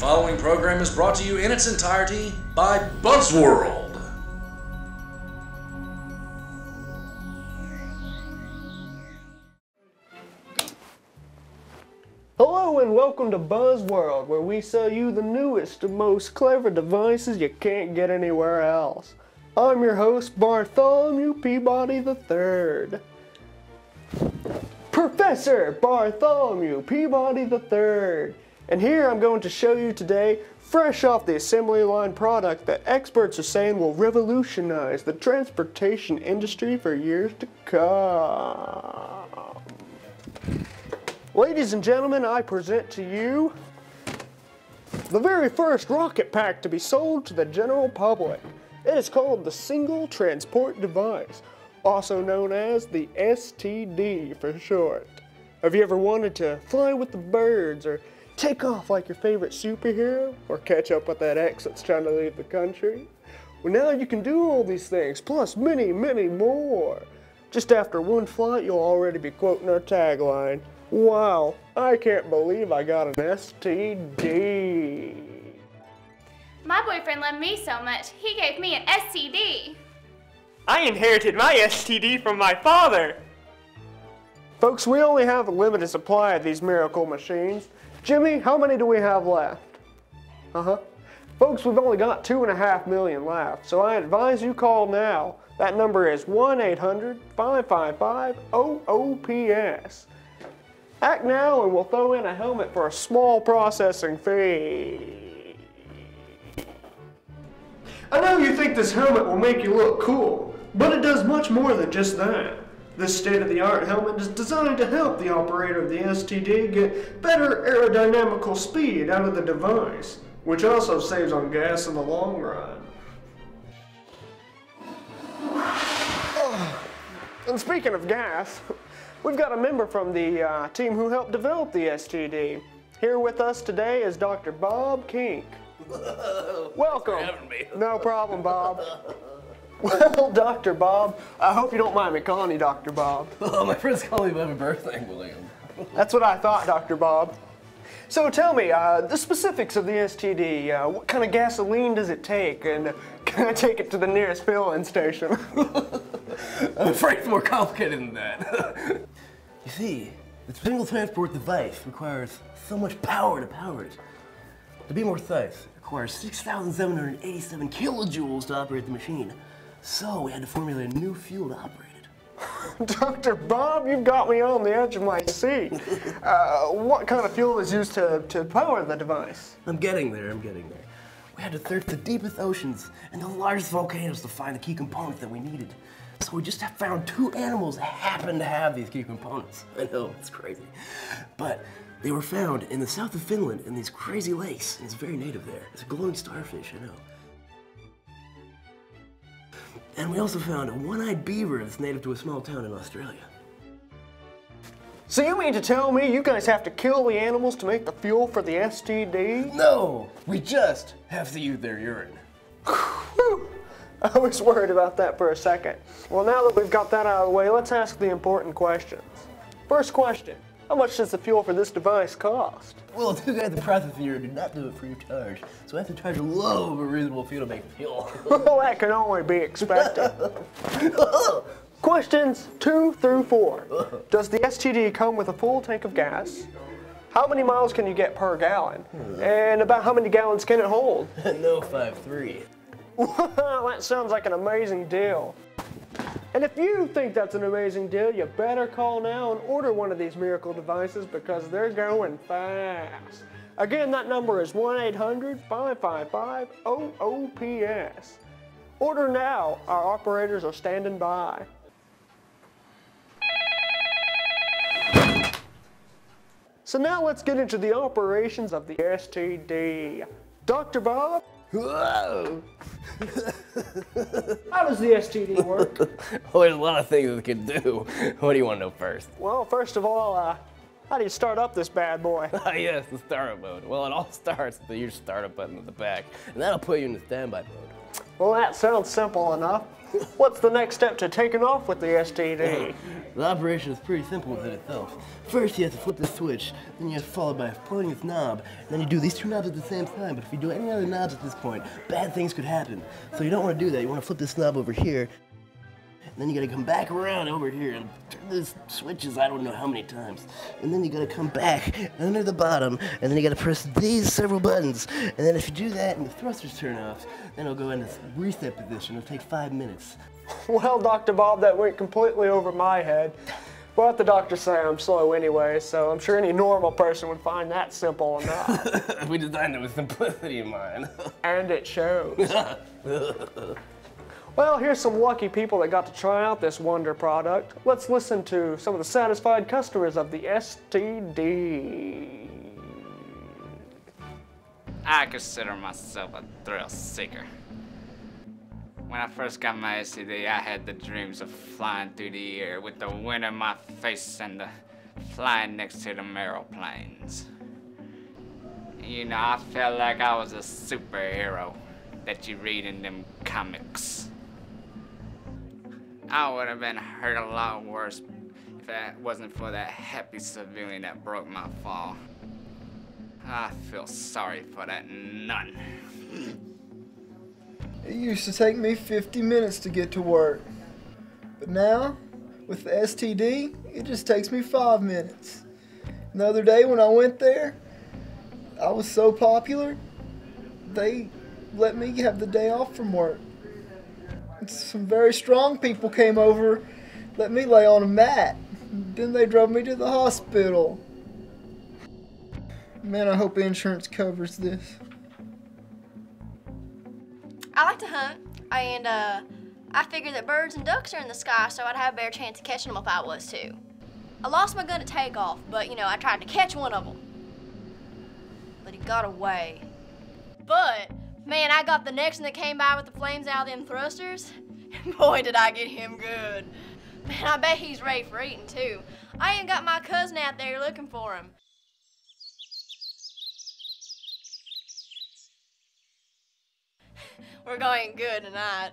following program is brought to you in its entirety by Buzzworld. Hello and welcome to Buzzworld, where we sell you the newest and most clever devices you can't get anywhere else. I'm your host, Bartholomew Peabody III. Professor Bartholomew Peabody III. And here I'm going to show you today, fresh off the assembly line product that experts are saying will revolutionize the transportation industry for years to come. Ladies and gentlemen, I present to you the very first rocket pack to be sold to the general public. It is called the Single Transport Device, also known as the STD for short. Have you ever wanted to fly with the birds, or take off like your favorite superhero, or catch up with that ex that's trying to leave the country? Well, now you can do all these things, plus many, many more. Just after one flight, you'll already be quoting our tagline. Wow, I can't believe I got an STD. My boyfriend loved me so much, he gave me an STD. I inherited my STD from my father. Folks, we only have a limited supply of these miracle machines. Jimmy, how many do we have left? Folks, we've only got 2.5 million left, so I advise you call now. That number is 1-800-555-OOPS. Act now and we'll throw in a helmet for a small processing fee. I know you think this helmet will make you look cool, but it does much more than just that. This state-of-the-art helmet is designed to help the operator of the STD get better aerodynamical speed out of the device, which also saves on gas in the long run. And speaking of gas, we've got a member from the team who helped develop the STD. Here with us today is Dr. Bob Kink. Welcome. Thanks for having me. No problem, Bob. Well, Dr. Bob, I hope you don't mind me calling you Dr. Bob. Oh, my friends call me by my birthday, William. That's what I thought, Dr. Bob. So tell me, the specifics of the STD. What kind of gasoline does it take? And can I take it to the nearest filling station? I'm afraid it's more complicated than that. You see, the single transport device requires so much power to power it. To be more precise, it requires 6,787 kilojoules to operate the machine. So we had to formulate a new fuel to operate it. Dr. Bob, you've got me on the edge of my seat. What kind of fuel is used to power the device? I'm getting there. We had to search the deepest oceans and the largest volcanoes to find the key components that we needed. So we just found 2 animals that happen to have these key components. I know, it's crazy. But they were found in the south of Finland in these crazy lakes, and it's very native there. It's a glowing starfish, I know. And we also found a one-eyed beaver that's native to a small town in Australia. So you mean to tell me you guys have to kill the animals to make the fuel for the STD? No, we just have to use their urine. I was worried about that for a second. Well, now that we've got that out of the way, let's ask the important questions. First question, how much does the fuel for this device cost? Well, the guys that process the urine do not do it free of charge, so I have to charge a low of a reasonable fee to make fuel. Well, that can only be expected. Questions 2 through 4. Does the STD come with a full tank of gas? How many miles can you get per gallon? And about how many gallons can it hold? No 5.3. Wow, that sounds like an amazing deal. And if you think that's an amazing deal, you better call now and order one of these miracle devices because they're going fast. Again, that number is 1-800-555-OOPS. Order now. Our operators are standing by. So now let's get into the operations of the STD. Dr. Bob? Whoa! How does the STD work? Well, there's a lot of things it can do. What do you want to know first? Well, first of all, how do you start up this bad boy? Yes, the startup mode. Well, it all starts with the huge startup button at the back, and that'll put you in the standby mode. Well, that sounds simple enough. What's the next step to taking off with the STD? The operation is pretty simple within itself. First, you have to flip the switch, then you have to follow by pulling this knob, and then you do these two knobs at the same time. But if you do any other knobs at this point, bad things could happen. So you don't want to do that. You want to flip this knob over here, and then you got to come back around over here and turn these switches I don't know how many times. And then you got to come back under the bottom, and then you got to press these several buttons. And then if you do that and the thrusters turn off, then it'll go into reset position. It'll take 5 minutes. Well, Dr. Bob, that went completely over my head. But the doctors say I'm slow anyway, so I'm sure any normal person would find that simple enough. We designed it with simplicity in mind. And it shows. Well, here's some lucky people that got to try out this wonder product. Let's listen to some of the satisfied customers of the STD. I consider myself a thrill seeker. When I first got my STD, I had the dreams of flying through the air with the wind in my face and the flying next to them aeroplanes. You know, I felt like I was a superhero that you read in them comics. I would have been hurt a lot worse if it wasn't for that happy civilian that broke my fall. I feel sorry for that nun. It used to take me 50 minutes to get to work. But now, with the STD, it just takes me 5 minutes. And the other day when I went there, I was so popular, they let me have the day off from work. And some very strong people came over, let me lay on a mat. Then they drove me to the hospital. Man, I hope insurance covers this. I like to hunt, and I figured that birds and ducks are in the sky, so I'd have a better chance of catching them if I was too. I lost my gun at takeoff, but you know, I tried to catch one of them. But he got away. But, man, I got the next one that came by with the flames out of them thrusters. And boy, did I get him good. Man, I bet he's ready for eating too. I even got my cousin out there looking for him. We're going good tonight.